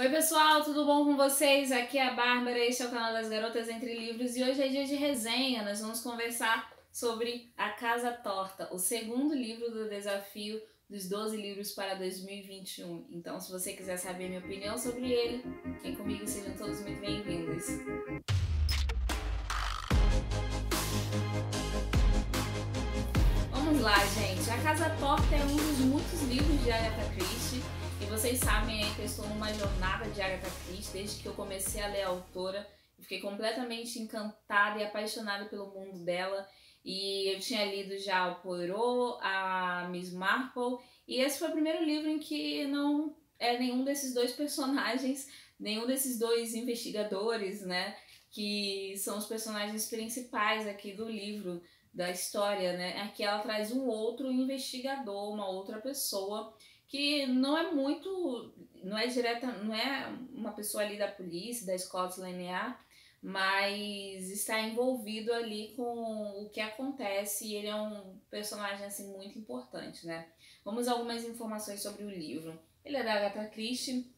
Oi pessoal, tudo bom com vocês? Aqui é a Bárbara, este é o canal das Garotas Entre Livros e hoje é dia de resenha. Nós vamos conversar sobre A Casa Torta, o segundo livro do desafio dos 12 livros para 2021. Então, se você quiser saber minha opinião sobre ele, vem comigo, sejam todos muito bem-vindos. Vamos lá, gente. A Casa Torta é um dos muitos livros de Agatha Christie. E vocês sabem aí que eu estou numa jornada de Agatha Christie desde que eu comecei a ler a autora. Eu fiquei completamente encantada e apaixonada pelo mundo dela. E eu tinha lido já o Poirot, a Miss Marple. E esse foi o primeiro livro em que não é nenhum desses dois personagens, nenhum desses dois investigadores, né? Que são os personagens principais aqui do livro, da história, né? Aqui ela traz um outro investigador, uma outra pessoa que não é muito, não é direta, não é uma pessoa ali da polícia, da Scotland Yard, mas está envolvido ali com o que acontece e ele é um personagem assim muito importante, né? Vamos a algumas informações sobre o livro. Ele é da Agatha Christie,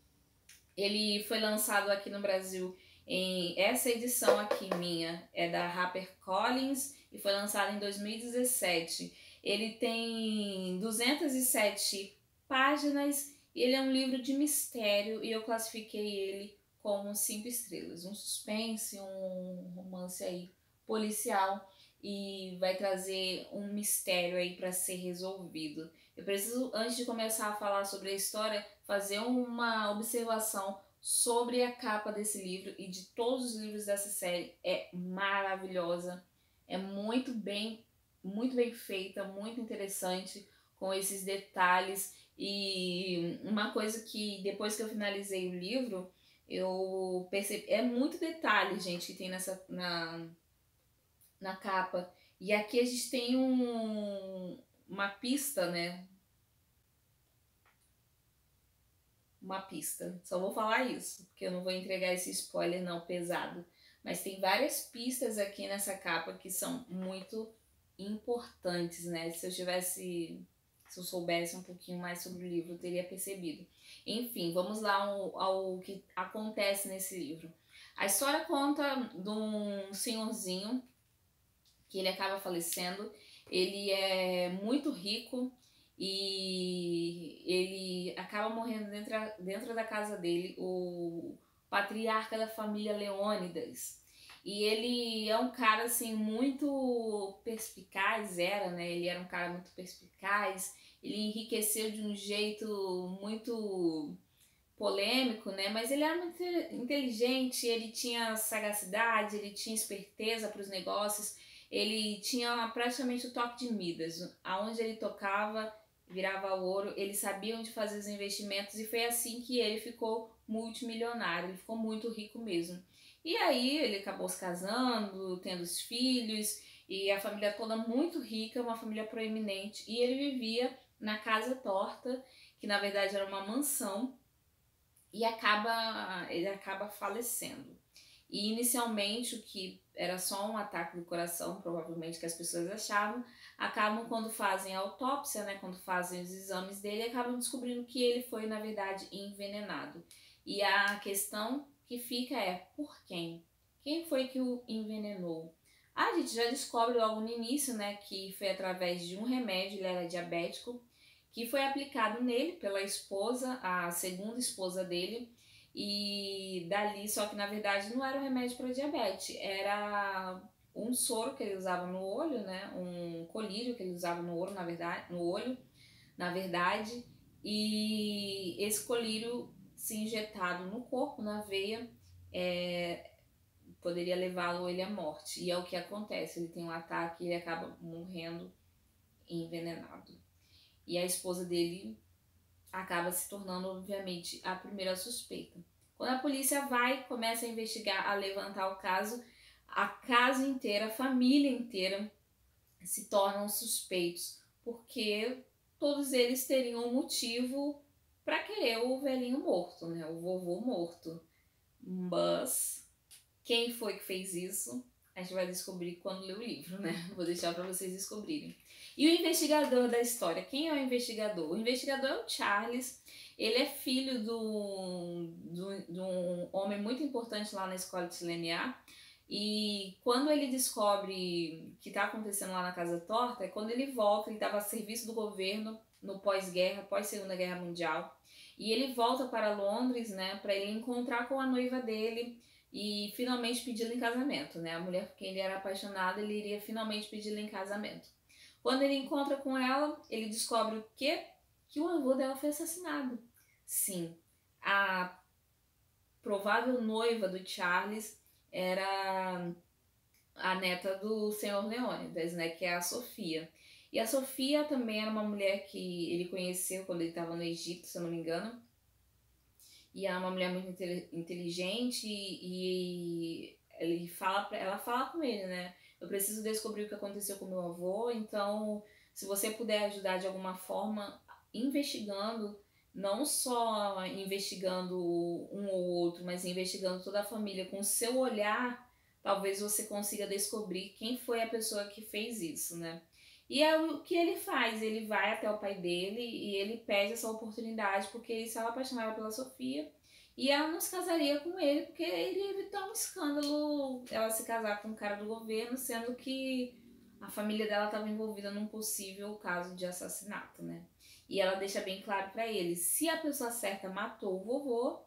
ele foi lançado aqui no Brasil em essa edição aqui minha é da HarperCollins e foi lançado em 2017. Ele tem 207 páginas e ele é um livro de mistério e eu classifiquei ele como 5 estrelas. Um suspense, um romance aí policial e vai trazer um mistério aí para ser resolvido. Eu preciso, antes de começar a falar sobre a história, fazer uma observação sobre a capa desse livro e de todos os livros dessa série. É maravilhosa, é muito bem feita, muito interessante, com esses detalhes. E uma coisa que depois que eu finalizei o livro, eu percebi, é muito detalhe, gente, que tem na capa. E aqui a gente tem uma pista, né? Uma pista. Só vou falar isso, porque eu não vou entregar esse spoiler não pesado. Mas tem várias pistas aqui nessa capa que são muito importantes, né? Se eu soubesse um pouquinho mais sobre o livro, eu teria percebido. Enfim, vamos lá ao que acontece nesse livro. A história conta de um senhorzinho que ele acaba falecendo. Ele é muito rico e ele acaba morrendo dentro da casa dele, o patriarca da família Leônidas. E ele é um cara assim muito perspicaz, né? Ele era um cara muito perspicaz, ele enriqueceu de um jeito muito polêmico, né? Mas ele era muito inteligente, ele tinha sagacidade, ele tinha esperteza para os negócios, ele tinha praticamente o toque de Midas. Aonde ele tocava, virava ouro, ele sabia onde fazer os investimentos e foi assim que ele ficou multimilionário, ele ficou muito rico mesmo. E aí ele acabou se casando, tendo os filhos e a família toda muito rica, uma família proeminente, e ele vivia na Casa Torta, que na verdade era uma mansão, e ele acaba falecendo. E inicialmente o que era só um ataque do coração, provavelmente que as pessoas achavam, acabam quando fazem a autópsia, né, quando fazem os exames dele, acabam descobrindo que ele foi na verdade envenenado. E a questão que fica é por quem? Quem foi que o envenenou? A gente já descobre logo no início, né, que foi através de um remédio, ele era diabético, que foi aplicado nele pela esposa, a segunda esposa dele, e dali, só que na verdade não era um remédio para diabetes, era um soro que ele usava no olho, né? Um colírio que ele usava no olho, na verdade, e esse colírio se injetado no corpo, na veia, poderia levá-lo ele à morte. E é o que acontece, ele tem um ataque e ele acaba morrendo envenenado. E a esposa dele acaba se tornando, obviamente, a primeira suspeita. Quando a polícia começa a investigar, a levantar o caso, a casa inteira, a família inteira se tornam suspeitos, porque todos eles teriam um motivo para querer o velhinho morto, né? O vovô morto. Mas quem foi que fez isso? A gente vai descobrir quando ler o livro, né? Vou deixar para vocês descobrirem. E o investigador da história? Quem é o investigador? O investigador é o Charles. Ele é filho homem muito importante lá na escola de Sileniar. E quando ele descobre que está acontecendo lá na Casa Torta, é quando ele volta, ele estava a serviço do governo no pós-guerra, pós-Segunda Guerra Mundial. E ele volta para Londres, né, para ele encontrar com a noiva dele e finalmente pedi-la em casamento, né? A mulher por quem ele era apaixonado, ele iria finalmente pedi-la em casamento. Quando ele encontra com ela, ele descobre o quê? Que o avô dela foi assassinado. Sim, a provável noiva do Charles era a neta do Senhor Leônidas, né? Que é a Sofia. E a Sofia também era uma mulher que ele conheceu quando ele estava no Egito, se eu não me engano. E é uma mulher muito inteligente e ela fala com ele, né? Eu preciso descobrir o que aconteceu com meu avô, então se você puder ajudar de alguma forma, investigando, não só investigando um ou outro, mas investigando toda a família com o seu olhar, talvez você consiga descobrir quem foi a pessoa que fez isso, né? E é o que ele faz, ele vai até o pai dele e ele pede essa oportunidade porque ele estava apaixonado pela Sofia e ela não se casaria com ele porque ele ia evitar um escândalo, ela se casar com um cara do governo, sendo que a família dela estava envolvida num possível caso de assassinato, né? E ela deixa bem claro para ele, se a pessoa certa matou o vovô,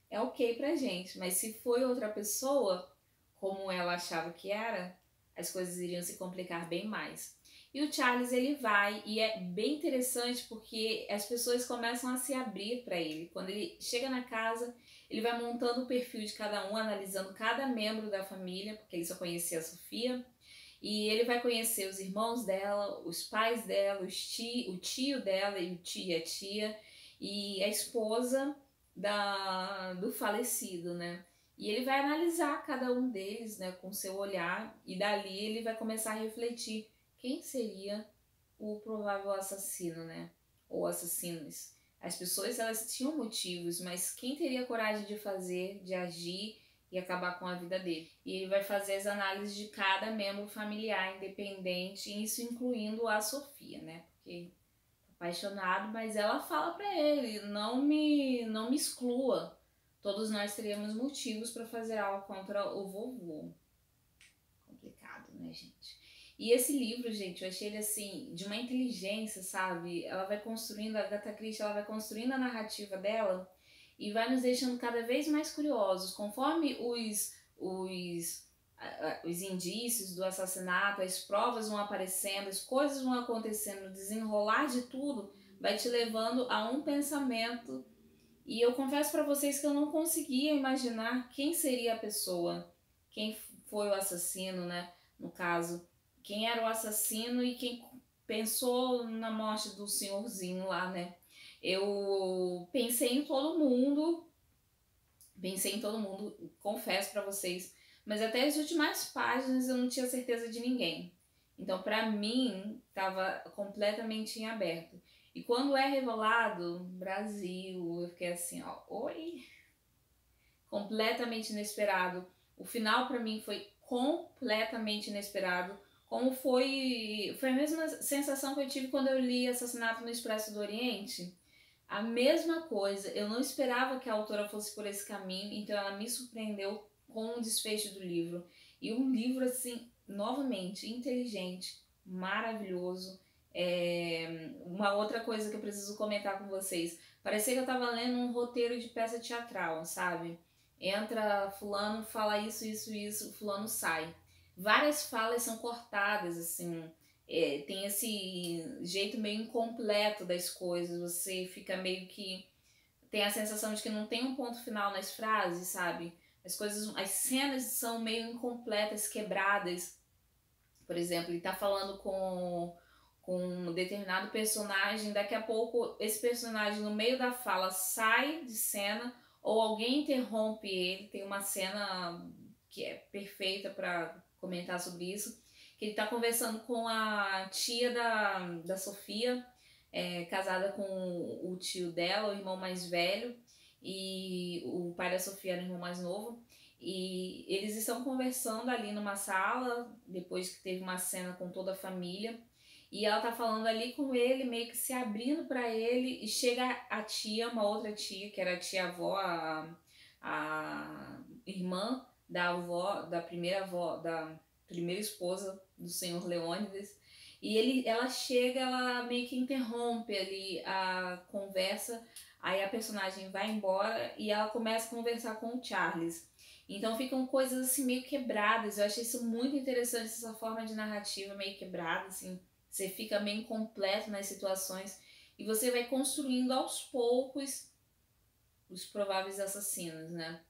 é ok pra gente, mas se foi outra pessoa, como ela achava que era, as coisas iriam se complicar bem mais. E o Charles, ele vai, e é bem interessante porque as pessoas começam a se abrir para ele. Quando ele chega na casa, ele vai montando o perfil de cada um, analisando cada membro da família, porque ele só conhecia a Sofia. E ele vai conhecer os irmãos dela, os pais dela, o tio dela e a tia, e a esposa do falecido, né? E ele vai analisar cada um deles, né, com seu olhar, e dali ele vai começar a refletir quem seria o provável assassino, né? Ou assassinos. As pessoas, elas tinham motivos, mas quem teria coragem de fazer, de agir e acabar com a vida dele? E ele vai fazer as análises de cada membro familiar independente, isso incluindo a Sofia, né? Porque apaixonado, mas ela fala pra ele, não me exclua. Todos nós teríamos motivos para fazer algo contra o vovô. Complicado, né, gente? E esse livro, gente, eu achei ele assim, de uma inteligência, sabe? Ela vai construindo, a Agatha Christie, ela vai construindo a narrativa dela e vai nos deixando cada vez mais curiosos. Conforme os indícios do assassinato, as provas vão aparecendo, as coisas vão acontecendo, o desenrolar de tudo vai te levando a um pensamento. E eu confesso para vocês que eu não conseguia imaginar quem seria a pessoa, quem foi o assassino, né? No caso, quem era o assassino e quem pensou na morte do senhorzinho lá, né? Eu pensei em todo mundo, confesso para vocês, mas até as últimas páginas eu não tinha certeza de ninguém. Então, para mim, estava completamente em aberto. E quando é revelado, Brasil, eu fiquei assim, ó, oi, completamente inesperado. O final para mim foi completamente inesperado. Como foi a mesma sensação que eu tive quando eu li Assassinato no Expresso do Oriente. A mesma coisa, eu não esperava que a autora fosse por esse caminho, então ela me surpreendeu com o desfecho do livro. E um livro, assim, novamente, inteligente, maravilhoso. Uma outra coisa que eu preciso comentar com vocês, parecia que eu estava lendo um roteiro de peça teatral, sabe? Entra fulano, fala isso, isso, isso, fulano sai. Várias falas são cortadas, assim, tem esse jeito meio incompleto das coisas, você fica meio que tem a sensação de que não tem um ponto final nas frases, sabe? As cenas são meio incompletas, quebradas. Por exemplo, ele tá falando com um determinado personagem, daqui a pouco esse personagem no meio da fala sai de cena ou alguém interrompe ele. Tem uma cena que é perfeita para comentar sobre isso, que ele tá conversando com a tia da Sofia, casada com o tio dela, o irmão mais velho, e o pai da Sofia era o irmão mais novo. E eles estão conversando ali numa sala, depois que teve uma cena com toda a família. E ela tá falando ali com ele, meio que se abrindo para ele. E chega a tia, uma outra tia, que era a tia-avó, irmã da primeira esposa do senhor Leônidas. E ela chega, ela meio que interrompe ali a conversa, aí a personagem vai embora e ela começa a conversar com o Charles. Então ficam coisas assim meio quebradas. Eu achei isso muito interessante, essa forma de narrativa meio quebrada, assim. Você fica meio incompleto nas situações e você vai construindo aos poucos os prováveis assassinos, né?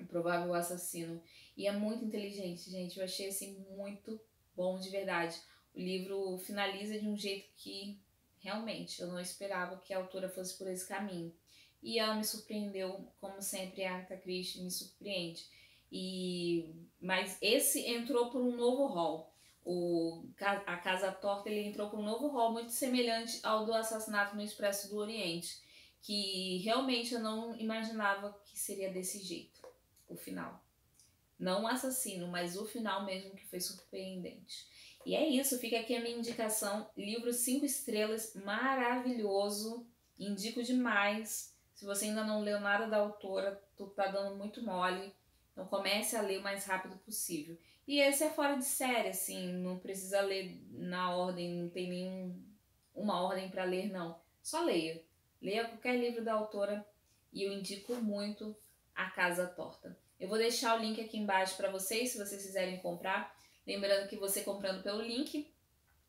O provável assassino. E é muito inteligente, gente. Eu achei assim muito bom de verdade. O livro finaliza de um jeito que realmente eu não esperava que a autora fosse por esse caminho. E ela me surpreendeu, como sempre a Agatha Christie me surpreende. Mas esse entrou por um novo rol. A Casa Torta ele entrou por um novo rol muito semelhante ao do Assassinato no Expresso do Oriente, que realmente eu não imaginava que seria desse jeito, o final. Não o assassino, mas o final mesmo, que foi surpreendente. E é isso, fica aqui a minha indicação, livro 5 estrelas, maravilhoso, indico demais. Se você ainda não leu nada da autora, tu tá dando muito mole, então comece a ler o mais rápido possível. E esse é fora de série, assim, não precisa ler na ordem, não tem nenhuma ordem para ler, não. Só leia. Leia qualquer livro da autora e eu indico muito A Casa Torta. Eu vou deixar o link aqui embaixo para vocês, se vocês quiserem comprar. Lembrando que você comprando pelo link,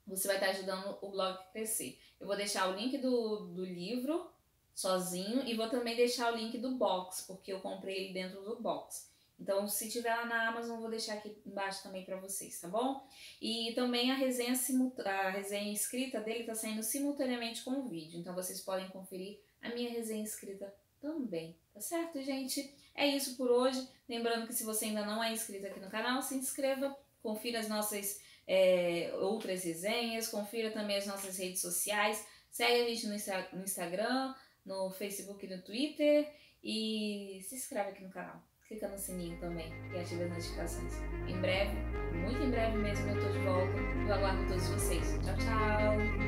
você vai estar ajudando o blog a crescer. Eu vou deixar o link do livro sozinho e vou também deixar o link do box, porque eu comprei ele dentro do box. Então, se tiver lá na Amazon, eu vou deixar aqui embaixo também para vocês, tá bom? E também a resenha escrita dele está saindo simultaneamente com o vídeo. Então, vocês podem conferir a minha resenha escrita também, tá certo, gente? É isso por hoje. Lembrando que se você ainda não é inscrito aqui no canal, se inscreva, confira as nossas outras resenhas, confira também as nossas redes sociais, segue a gente no Instagram, no Facebook e no Twitter e se inscreve aqui no canal. Clica no sininho também e ativa as notificações. Em breve, muito em breve mesmo, eu tô de volta. Eu aguardo todos vocês. Tchau, tchau!